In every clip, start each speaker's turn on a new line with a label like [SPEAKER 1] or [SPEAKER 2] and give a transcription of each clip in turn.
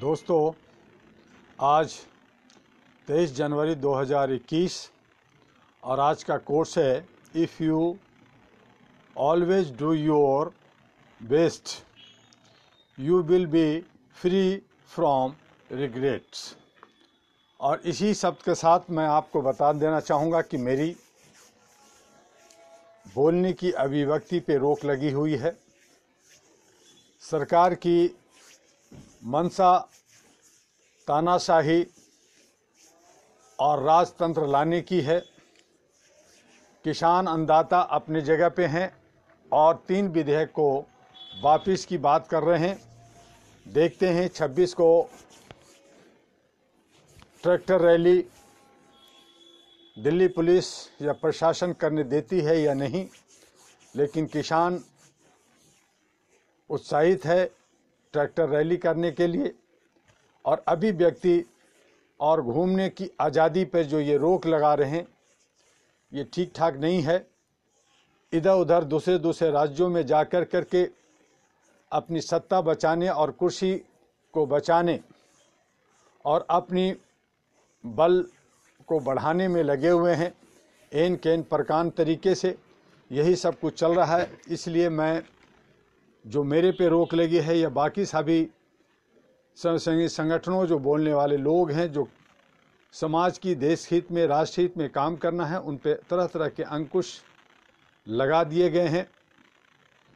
[SPEAKER 1] दोस्तों, आज 23 जनवरी 2021 और आज का कोर्स है if you always do your best you will be free from regrets. और इसी शब्द के साथ मैं आपको बता देना चाहूँगा कि मेरी बोलने की अभिव्यक्ति पे रोक लगी हुई है। सरकार की मंशा तानाशाही और राजतंत्र लाने की है। किसान अन्नदाता अपनी जगह पे हैं और 3 विधेयक को वापस की बात कर रहे हैं। देखते हैं 26 को ट्रैक्टर रैली दिल्ली पुलिस या प्रशासन करने देती है या नहीं, लेकिन किसान उत्साहित है ट्रैक्टर रैली करने के लिए। और अभी व्यक्ति और घूमने की आज़ादी पर जो ये रोक लगा रहे हैं, ये ठीक ठाक नहीं है। इधर उधर दूसरे राज्यों में जाकर करके अपनी सत्ता बचाने और कुर्सी को बचाने और अपनी बल को बढ़ाने में लगे हुए हैं। एन कैन प्रकांड तरीके से यही सब कुछ चल रहा है। इसलिए मैं जो मेरे पे रोक लगी है या बाकी सभी संगठनों जो बोलने वाले लोग हैं, जो समाज की देश हित में राष्ट्र हित में काम करना है, उन पे तरह तरह के अंकुश लगा दिए गए हैं।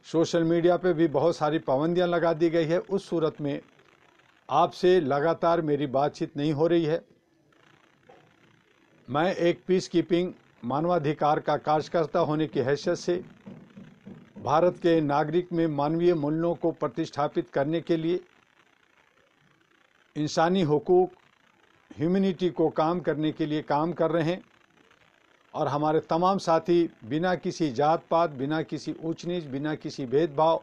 [SPEAKER 1] सोशल मीडिया पे भी बहुत सारी पाबंदियां लगा दी गई है। उस सूरत में आपसे लगातार मेरी बातचीत नहीं हो रही है। मैं एक पीस कीपिंग मानवाधिकार का कार्यकर्ता होने की हैसियत से भारत के नागरिक में मानवीय मूल्यों को प्रतिष्ठापित करने के लिए, इंसानी हुकूक ह्यूमैनिटी को काम करने के लिए काम कर रहे हैं। और हमारे तमाम साथी बिना किसी जात पात, बिना किसी ऊंच नीच, बिना किसी भेदभाव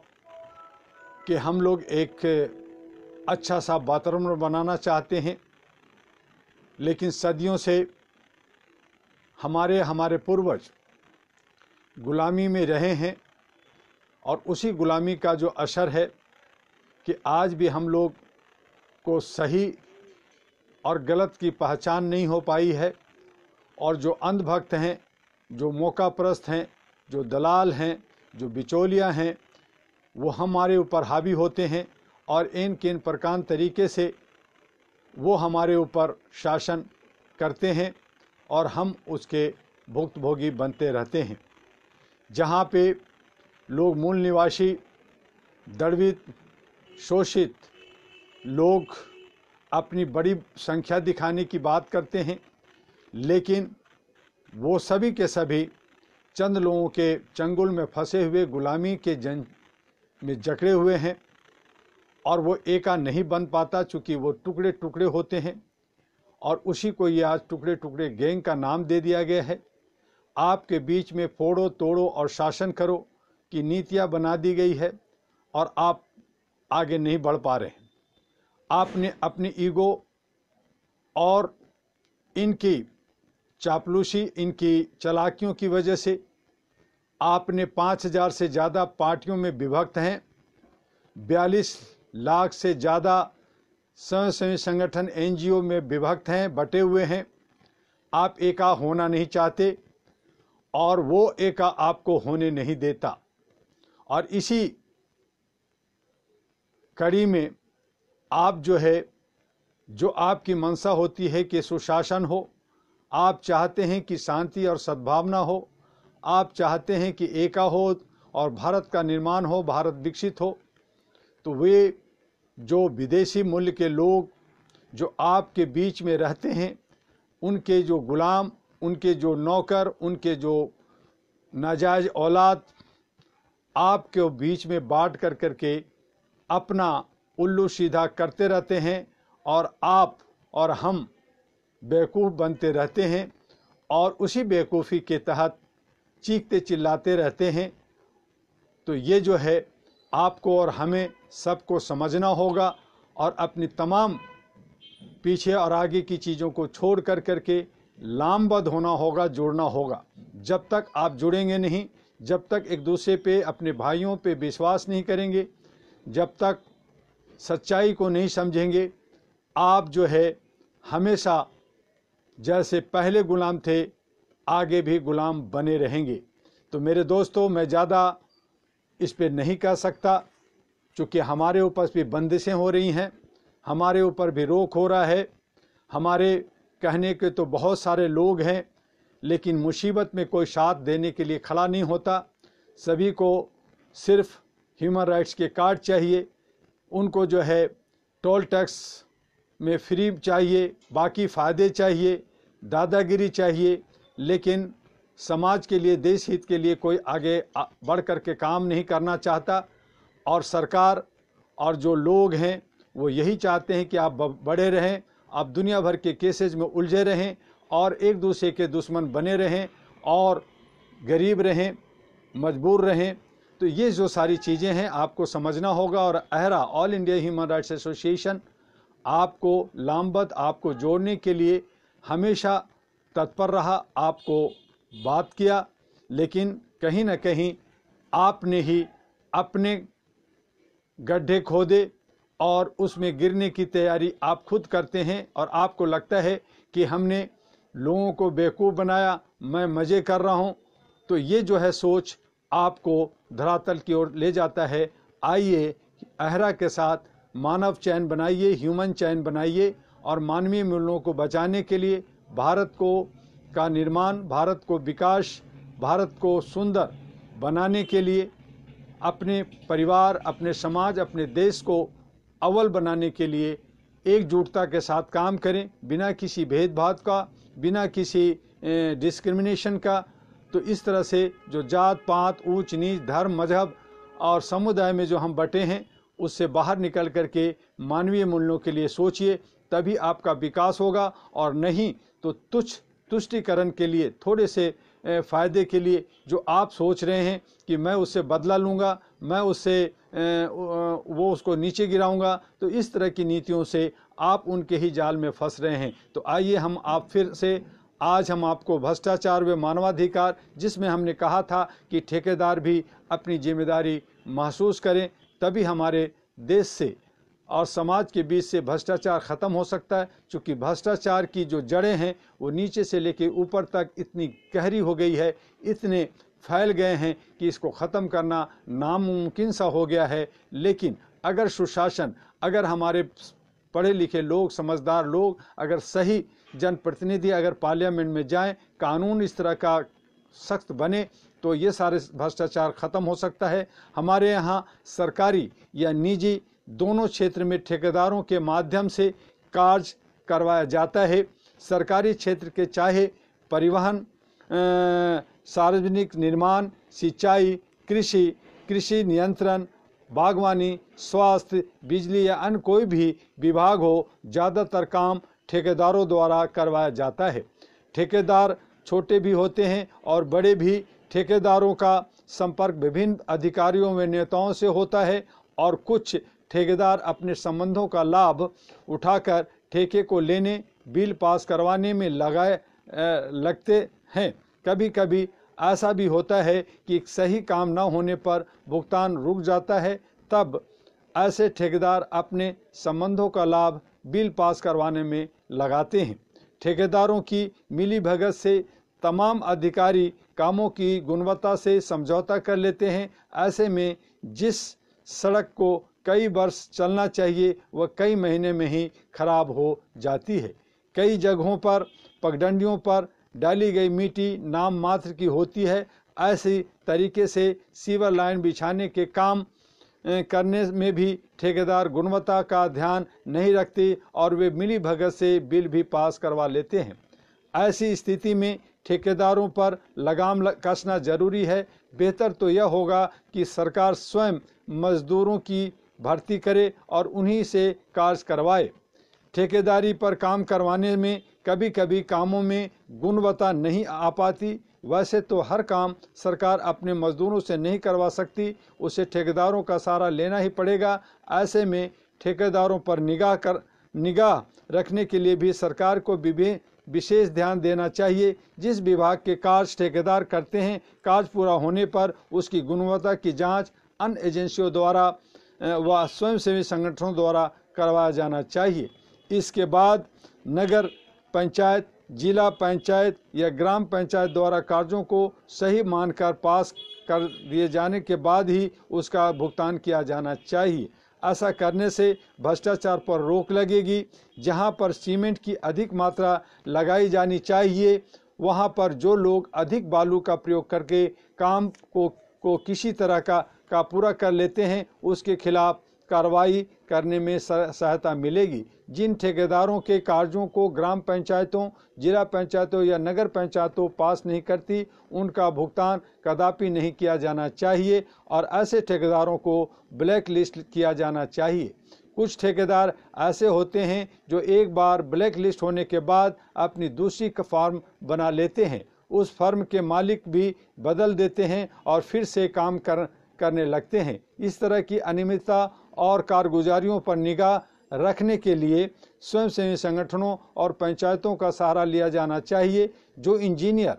[SPEAKER 1] के हम लोग एक अच्छा सा वातावरण बनाना चाहते हैं। लेकिन सदियों से हमारे पूर्वज गुलामी में रहे हैं और उसी गुलामी का जो असर है कि आज भी हम लोग को सही और गलत की पहचान नहीं हो पाई है। और जो अंधभक्त हैं, जो मौकापरस्त हैं, जो दलाल हैं, जो बिचौलिया हैं, वो हमारे ऊपर हावी होते हैं और इन किन प्रकार तरीके से वो हमारे ऊपर शासन करते हैं और हम उसके भुक्तभोगी बनते रहते हैं। जहाँ पे लोग मूल निवासी दंडित शोषित लोग अपनी बड़ी संख्या दिखाने की बात करते हैं, लेकिन वो सभी के सभी चंद लोगों के चंगुल में फंसे हुए गुलामी के जंग में जकड़े हुए हैं। और वो एका नहीं बन पाता, चूँकि वो टुकड़े टुकड़े होते हैं। और उसी को ये आज टुकड़े टुकड़े गैंग का नाम दे दिया गया है। आपके बीच में फोड़ो तोड़ो और शासन करो की नीतियाँ बना दी गई है और आप आगे नहीं बढ़ पा रहे हैं। आपने अपनी ईगो और इनकी चापलूसी, इनकी चालाकियों की वजह से आपने 5000 से ज़्यादा पार्टियों में विभक्त हैं। 42 लाख से ज़्यादा स्वयंसेवी संगठन NGO में विभक्त हैं, बटे हुए हैं। आप एका होना नहीं चाहते और वो एका आपको होने नहीं देता। और इसी कड़ी में आप जो आपकी मंशा होती है कि सुशासन हो, आप चाहते हैं कि शांति और सद्भावना हो, आप चाहते हैं कि एका हो और भारत का निर्माण हो, भारत विकसित हो, तो वे जो विदेशी मूल्य के लोग जो आपके बीच में रहते हैं, उनके जो गुलाम, उनके जो नौकर, उनके जो नाजायज औलाद आपके बीच में बांट कर करके अपना उल्लू सीधा करते रहते हैं और आप और हम बेवकूफ़ बनते रहते हैं और उसी बेवकूफ़ी के तहत चीखते चिल्लाते रहते हैं। तो ये जो है आपको और हमें सबको समझना होगा और अपनी तमाम पीछे और आगे की चीज़ों को छोड़ कर करके लामबद्ध होना होगा, जुड़ना होगा। जब तक आप जुड़ेंगे नहीं, जब तक एक दूसरे पे, अपने भाइयों पे विश्वास नहीं करेंगे, जब तक सच्चाई को नहीं समझेंगे, आप जो है हमेशा जैसे पहले गुलाम थे आगे भी गुलाम बने रहेंगे। तो मेरे दोस्तों, मैं ज़्यादा इस पे नहीं कह सकता, क्योंकि हमारे ऊपर भी बंदिशें हो रही हैं, हमारे ऊपर भी रोक हो रहा है। हमारे कहने के तो बहुत सारे लोग हैं, लेकिन मुसीबत में कोई साथ देने के लिए खड़ा नहीं होता। सभी को सिर्फ ह्यूमन राइट्स के कार्ड चाहिए, उनको जो है टोल टैक्स में फ्री चाहिए, बाकी फ़ायदे चाहिए, दादागिरी चाहिए, लेकिन समाज के लिए, देश हित के लिए कोई आगे बढ़ कर के काम नहीं करना चाहता। और सरकार और जो लोग हैं वो यही चाहते हैं कि आप बढ़े रहें, आप दुनिया भर के केसेज में उलझे रहें और एक दूसरे के दुश्मन बने रहें और गरीब रहें, मजबूर रहें। तो ये जो सारी चीज़ें हैं आपको समझना होगा। और अहरा, all India human rights association, आपको लामबद्ध, आपको जोड़ने के लिए हमेशा तत्पर रहा, आपको बात किया, लेकिन कहीं ना कहीं आपने ही अपने गड्ढे खोदे और उसमें गिरने की तैयारी आप खुद करते हैं। और आपको लगता है कि हमने लोगों को बेवकूफ़ बनाया, मैं मज़े कर रहा हूं। तो ये जो है सोच आपको धरातल की ओर ले जाता है। आइए अहरा के साथ मानव चैन बनाइए, ह्यूमन चैन बनाइए और मानवीय मूल्यों को बचाने के लिए, भारत को का निर्माण, भारत को विकास, भारत को सुंदर बनाने के लिए, अपने परिवार, अपने समाज, अपने देश को अव्वल बनाने के लिए एकजुटता के साथ काम करें, बिना किसी भेदभाव का, बिना किसी डिस्क्रिमिनेशन का। तो इस तरह से जो जात पात, ऊंच नीच, धर्म, मजहब और समुदाय में जो हम बटे हैं, उससे बाहर निकल करके मानवीय मूल्यों के लिए सोचिए, तभी आपका विकास होगा। और नहीं तो तुष्टीकरण के लिए, थोड़े से फ़ायदे के लिए जो आप सोच रहे हैं कि मैं उससे बदला लूँगा, मैं उससे वो उसको नीचे गिराऊंगा, तो इस तरह की नीतियों से आप उनके ही जाल में फंस रहे हैं। तो आइए हम आप फिर से आज हम आपको भ्रष्टाचार व मानवाधिकार, जिसमें हमने कहा था कि ठेकेदार भी अपनी जिम्मेदारी महसूस करें, तभी हमारे देश से और समाज के बीच से भ्रष्टाचार ख़त्म हो सकता है। क्योंकि भ्रष्टाचार की जो जड़ें हैं वो नीचे से लेकर ऊपर तक इतनी गहरी हो गई है, इतने फैल गए हैं कि इसको ख़त्म करना नामुमकिन सा हो गया है। लेकिन अगर सुशासन, अगर हमारे पढ़े लिखे लोग, समझदार लोग, अगर सही जनप्रतिनिधि अगर पार्लियामेंट में जाएं, कानून इस तरह का सख्त बने, तो ये सारे भ्रष्टाचार ख़त्म हो सकता है। हमारे यहाँ सरकारी या निजी दोनों क्षेत्र में ठेकेदारों के माध्यम से कार्य करवाया जाता है। सरकारी क्षेत्र के चाहे परिवहन, सार्वजनिक निर्माण, सिंचाई, कृषि नियंत्रण, बागवानी, स्वास्थ्य, बिजली या अन्य कोई भी विभाग हो, ज़्यादातर काम ठेकेदारों द्वारा करवाया जाता है। ठेकेदार छोटे भी होते हैं और बड़े भी। ठेकेदारों का संपर्क विभिन्न अधिकारियों व नेताओं से होता है और कुछ ठेकेदार अपने संबंधों का लाभ उठाकर ठेके को लेने, बिल पास करवाने में लगते हैं। कभी कभी ऐसा भी होता है कि सही काम न होने पर भुगतान रुक जाता है, तब ऐसे ठेकेदार अपने संबंधों का लाभ बिल पास करवाने में लगाते हैं। ठेकेदारों की मिलीभगत से तमाम अधिकारी कामों की गुणवत्ता से समझौता कर लेते हैं। ऐसे में जिस सड़क को कई वर्ष चलना चाहिए वह कई महीने में ही खराब हो जाती है। कई जगहों पर पगडंडियों पर डाली गई मिट्टी नाम मात्र की होती है। ऐसी तरीके से सीवर लाइन बिछाने के काम करने में भी ठेकेदार गुणवत्ता का ध्यान नहीं रखते और वे मिलीभगत से बिल भी पास करवा लेते हैं। ऐसी स्थिति में ठेकेदारों पर लगाम कसना जरूरी है। बेहतर तो यह होगा कि सरकार स्वयं मजदूरों की भर्ती करे और उन्हीं से कार्य करवाए। ठेकेदारी पर काम करवाने में कभी कभी कामों में गुणवत्ता नहीं आ पाती। वैसे तो हर काम सरकार अपने मजदूरों से नहीं करवा सकती, उसे ठेकेदारों का सहारा लेना ही पड़ेगा। ऐसे में ठेकेदारों पर निगाह रखने के लिए भी सरकार को विशेष ध्यान देना चाहिए। जिस विभाग के कार्य ठेकेदार करते हैं, कार्य पूरा होने पर उसकी गुणवत्ता की जांच अन्य एजेंसियों द्वारा व स्वयंसेवी संगठनों द्वारा करवाया जाना चाहिए। इसके बाद नगर पंचायत, जिला पंचायत या ग्राम पंचायत द्वारा कार्यों को सही मानकर पास कर दिए जाने के बाद ही उसका भुगतान किया जाना चाहिए। ऐसा करने से भ्रष्टाचार पर रोक लगेगी। जहां पर सीमेंट की अधिक मात्रा लगाई जानी चाहिए, वहां पर जो लोग अधिक बालू का प्रयोग करके काम को किसी तरह का पूरा कर लेते हैं, उसके खिलाफ कार्रवाई करने में सहायता मिलेगी। जिन ठेकेदारों के कार्यों को ग्राम पंचायतों, जिला पंचायतों या नगर पंचायतों पास नहीं करती, उनका भुगतान कदापि नहीं किया जाना चाहिए और ऐसे ठेकेदारों को ब्लैक लिस्ट किया जाना चाहिए। कुछ ठेकेदार ऐसे होते हैं जो एक बार ब्लैक लिस्ट होने के बाद अपनी दूसरी फर्म बना लेते हैं, उस फर्म के मालिक भी बदल देते हैं और फिर से काम करने लगते हैं। इस तरह की अनियमितता और कारगुजारियों पर निगाह रखने के लिए स्वयंसेवी संगठनों और पंचायतों का सहारा लिया जाना चाहिए। जो इंजीनियर,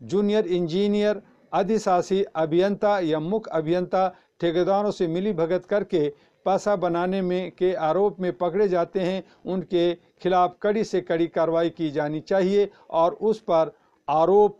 [SPEAKER 1] जूनियर इंजीनियर, अधिशासी अभियंता या मुख्य अभियंता ठेकेदारों से मिली भगत करके पैसा बनाने में के आरोप में पकड़े जाते हैं, उनके खिलाफ कड़ी से कड़ी कार्रवाई की जानी चाहिए और उस पर आरोप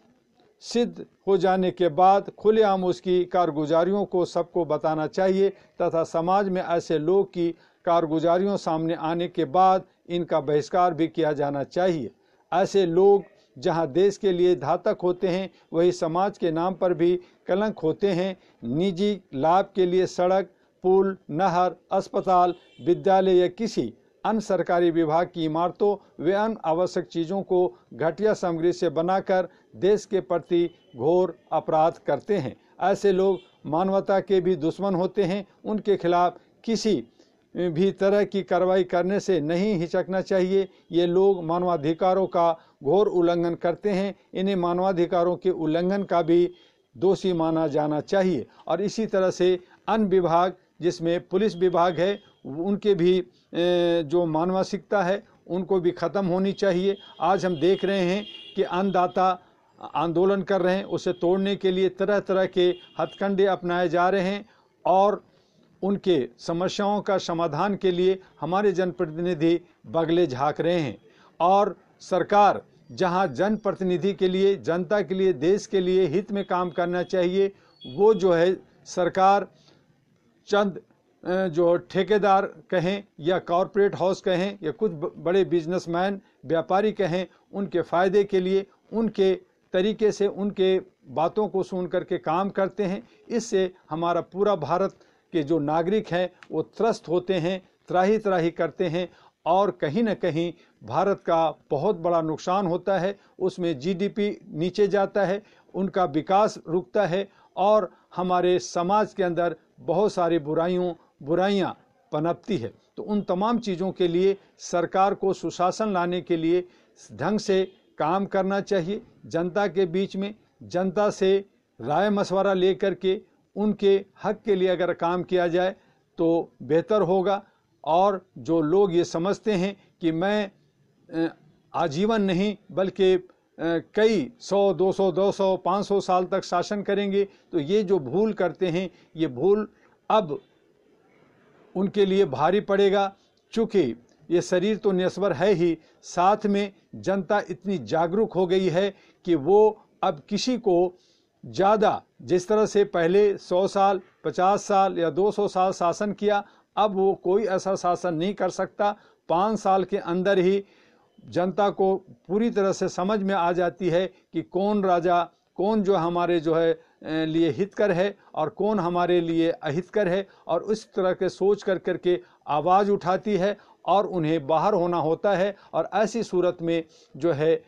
[SPEAKER 1] सिद्ध हो जाने के बाद खुलेआम उसकी कारगुजारियों को सबको बताना चाहिए तथा समाज में ऐसे लोग की कारगुजारियों सामने आने के बाद इनका बहिष्कार भी किया जाना चाहिए। ऐसे लोग जहां देश के लिए घातक होते हैं, वही समाज के नाम पर भी कलंक होते हैं। निजी लाभ के लिए सड़क, पुल, नहर, अस्पताल, विद्यालय या किसी अन्य सरकारी विभाग की इमारतों व अन्य आवश्यक चीज़ों को घटिया सामग्री से बनाकर देश के प्रति घोर अपराध करते हैं। ऐसे लोग मानवता के भी दुश्मन होते हैं। उनके खिलाफ किसी भी तरह की कार्रवाई करने से नहीं हिचकना चाहिए। ये लोग मानवाधिकारों का घोर उल्लंघन करते हैं। इन्हें मानवाधिकारों के उल्लंघन का भी दोषी माना जाना चाहिए। और इसी तरह से अन्य विभाग, जिसमें पुलिस विभाग है, उनके भी जो मानवाधिकता है उनको भी ख़त्म होनी चाहिए। आज हम देख रहे हैं कि अन्नदाता आंदोलन कर रहे हैं, उसे तोड़ने के लिए तरह तरह के हथकंडे अपनाए जा रहे हैं और उनके समस्याओं का समाधान के लिए हमारे जनप्रतिनिधि बगले झाँक रहे हैं। और सरकार जहां जनप्रतिनिधि के लिए, जनता के लिए, देश के लिए हित में काम करना चाहिए, वो जो है सरकार चंद जो ठेकेदार कहें या कॉरपोरेट हाउस कहें या कुछ बड़े बिजनेसमैन, व्यापारी कहें, उनके फ़ायदे के लिए उनके तरीके से उनके बातों को सुन करके काम करते हैं। इससे हमारा पूरा भारत के जो नागरिक हैं वो त्रस्त होते हैं, त्राही त्राही करते हैं और कहीं न कहीं भारत का बहुत बड़ा नुकसान होता है। उसमें जीडीपी नीचे जाता है, उनका विकास रुकता है और हमारे समाज के अंदर बहुत सारी बुराइयां पनपती है। तो उन तमाम चीज़ों के लिए सरकार को सुशासन लाने के लिए ढंग से काम करना चाहिए। जनता के बीच में जनता से राय मशवरा लेकर के उनके हक के लिए अगर काम किया जाए तो बेहतर होगा। और जो लोग ये समझते हैं कि मैं आजीवन नहीं बल्कि कई 100, 200, 200, 500 साल तक शासन करेंगे, तो ये जो भूल करते हैं, ये भूल अब उनके लिए भारी पड़ेगा। चूँकि ये शरीर तो नश्वर है ही, साथ में जनता इतनी जागरूक हो गई है कि वो अब किसी को ज़्यादा, जिस तरह से पहले 100 साल, 50 साल या 200 साल शासन किया, अब वो कोई ऐसा शासन नहीं कर सकता। 5 साल के अंदर ही जनता को पूरी तरह से समझ में आ जाती है कि कौन राजा, कौन जो हमारे जो है लिए हितकर है और कौन हमारे लिए अहितकर है। और उस तरह के सोच करके आवाज़ उठाती है और उन्हें बाहर होना होता है। और ऐसी सूरत में जो है,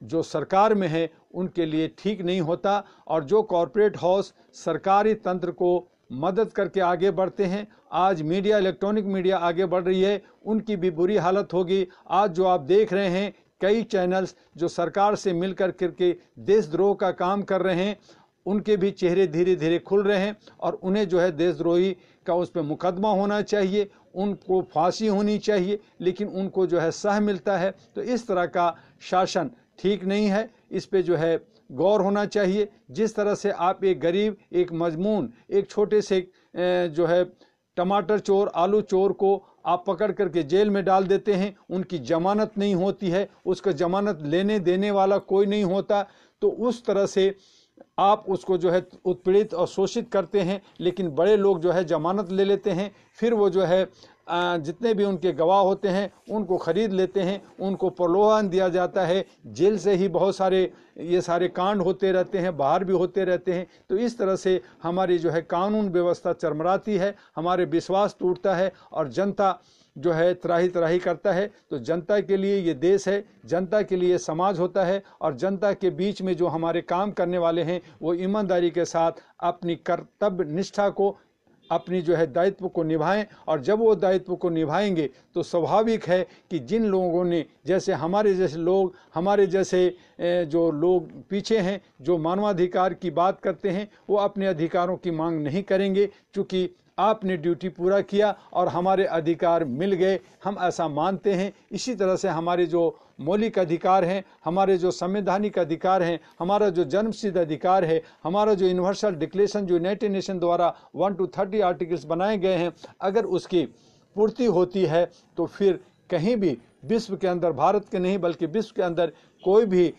[SPEAKER 1] जो सरकार में है, उनके लिए ठीक नहीं होता। और जो कॉरपोरेट हाउस सरकारी तंत्र को मदद करके आगे बढ़ते हैं, आज मीडिया, इलेक्ट्रॉनिक मीडिया आगे बढ़ रही है, उनकी भी बुरी हालत होगी। आज जो आप देख रहे हैं कई चैनल्स जो सरकार से मिलकर करके देशद्रोह का काम कर रहे हैं, उनके भी चेहरे धीरे धीरे खुल रहे हैं और उन्हें जो है देशद्रोही का उस पर मुकदमा होना चाहिए, उनको फांसी होनी चाहिए, लेकिन उनको जो है सह मिलता है। तो इस तरह का शासन ठीक नहीं है, इस पे जो है गौर होना चाहिए। जिस तरह से आप एक गरीब, एक मजमून, एक छोटे से जो है टमाटर चोर, आलू चोर को आप पकड़ करके जेल में डाल देते हैं, उनकी जमानत नहीं होती है, उसका जमानत लेने देने वाला कोई नहीं होता, तो उस तरह से आप उसको जो है उत्पीड़ित और शोषित करते हैं। लेकिन बड़े लोग जो है जमानत ले लेते हैं, फिर वो जो है जितने भी उनके गवाह होते हैं उनको खरीद लेते हैं, उनको प्रलोभन दिया जाता है। जेल से ही बहुत सारे ये सारे कांड होते रहते हैं, बाहर भी होते रहते हैं। तो इस तरह से हमारी जो है कानून व्यवस्था चरमराती है, हमारे विश्वास टूटता है और जनता जो है त्राही त्राही करता है। तो जनता के लिए ये देश है, जनता के लिए समाज होता है, और जनता के बीच में जो हमारे काम करने वाले हैं वो ईमानदारी के साथ अपनी कर्तव्य निष्ठा को, अपनी जो है दायित्व को निभाएं। और जब वो दायित्व को निभाएंगे तो स्वाभाविक है कि जिन लोगों ने, जैसे हमारे जैसे लोग, हमारे जैसे जो लोग पीछे हैं, जो मानवाधिकार की बात करते हैं, वो अपने अधिकारों की मांग नहीं करेंगे, क्योंकि आपने ड्यूटी पूरा किया और हमारे अधिकार मिल गए, हम ऐसा मानते हैं। इसी तरह से हमारे जो मौलिक अधिकार हैं, हमारे जो संवैधानिक अधिकार हैं, हमारा जो जन्मसिद्ध अधिकार है, हमारा जो यूनिवर्सल डिक्लेरेशन जो यूनाइटेड नेशन द्वारा 1 to 30 आर्टिकल्स बनाए गए हैं, अगर उसकी पूर्ति होती है तो फिर कहीं भी विश्व के अंदर, भारत के नहीं बल्कि विश्व के अंदर, कोई भी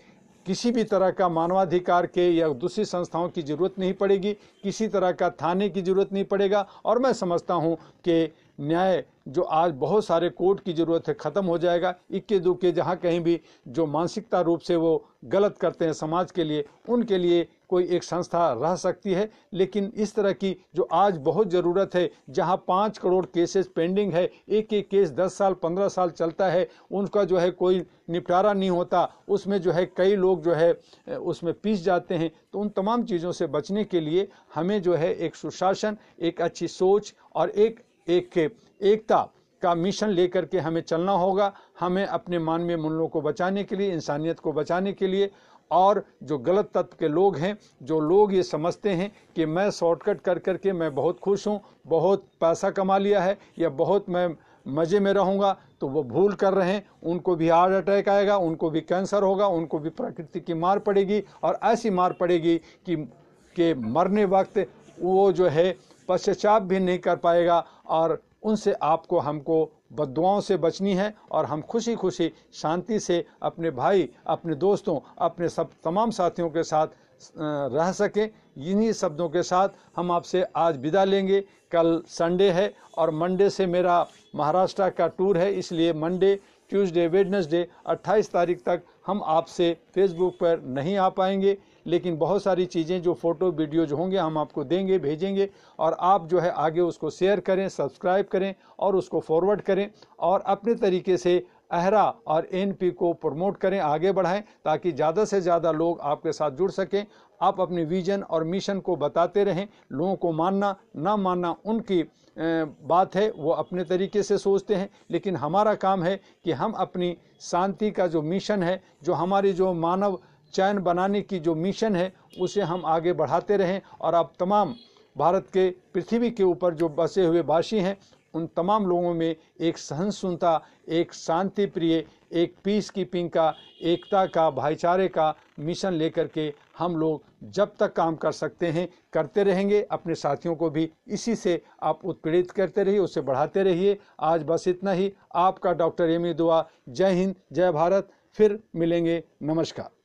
[SPEAKER 1] किसी भी तरह का मानवाधिकार के या दूसरी संस्थाओं की जरूरत नहीं पड़ेगी, किसी तरह का थाने की जरूरत नहीं पड़ेगा। और मैं समझता हूं कि न्याय जो आज बहुत सारे कोर्ट की ज़रूरत है ख़त्म हो जाएगा। इक्के दुक्के जहाँ कहीं भी जो मानसिकता रूप से वो गलत करते हैं समाज के लिए, उनके लिए कोई एक संस्था रह सकती है। लेकिन इस तरह की जो आज बहुत ज़रूरत है, जहाँ 5 करोड़ केसेस पेंडिंग है, एक एक केस 10 साल 15 साल चलता है, उनका जो है कोई निपटारा नहीं होता, उसमें जो है कई लोग जो है उसमें पीस जाते हैं। तो उन तमाम चीज़ों से बचने के लिए हमें जो है एक सुशासन, एक अच्छी सोच और एकता का मिशन लेकर के हमें चलना होगा। हमें अपने मानवीय मूल्यों को बचाने के लिए, इंसानियत को बचाने के लिए, और जो गलत तत्व के लोग हैं, जो लोग ये समझते हैं कि मैं शॉर्टकट कर करके मैं बहुत खुश हूँ, बहुत पैसा कमा लिया है, या बहुत मैं मज़े में रहूँगा, तो वो भूल कर रहे हैं। उनको भी हार्ट अटैक आएगा, उनको भी कैंसर होगा, उनको भी प्रकृति की मार पड़ेगी, और ऐसी मार पड़ेगी कि मरने वक्त वो जो है पश्चाताप भी नहीं कर पाएगा। और उनसे आपको हमको बद्दुआओं से बचनी है, और हम खुशी खुशी शांति से अपने भाई, अपने दोस्तों, अपने सब तमाम साथियों के साथ रह सकें। इन्हीं शब्दों के साथ हम आपसे आज विदा लेंगे। कल संडे है और मंडे से मेरा महाराष्ट्र का टूर है, इसलिए मंडे, ट्यूसडे, वेडनेसडे 28 तारीख तक हम आपसे फेसबुक पर नहीं आ पाएंगे। लेकिन बहुत सारी चीज़ें जो फ़ोटो वीडियो जो होंगे हम आपको देंगे, भेजेंगे, और आप जो है आगे उसको शेयर करें, सब्सक्राइब करें और उसको फॉरवर्ड करें, और अपने तरीके से अहरा और एनपी को प्रमोट करें, आगे बढ़ाएं, ताकि ज़्यादा से ज़्यादा लोग आपके साथ जुड़ सकें। आप अपने विजन और मिशन को बताते रहें। लोगों को मानना ना मानना उनकी बात है, वो अपने तरीके से सोचते हैं, लेकिन हमारा काम है कि हम अपनी शांति का जो मिशन है, जो हमारी जो मानव चैन बनाने की जो मिशन है, उसे हम आगे बढ़ाते रहें। और आप तमाम भारत के, पृथ्वी के ऊपर जो बसे हुए वासी हैं, उन तमाम लोगों में एक सहिष्णुता, एक शांति प्रिय, एक पीस कीपिंग का, एकता का, भाईचारे का मिशन लेकर के हम लोग जब तक काम कर सकते हैं करते रहेंगे। अपने साथियों को भी इसी से आप उत्प्रेरित करते रहिए, उसे बढ़ाते रहिए। आज बस इतना ही। आपका डॉक्टर एमी दुआ। जय हिंद, जय भारत। फिर मिलेंगे। नमस्कार।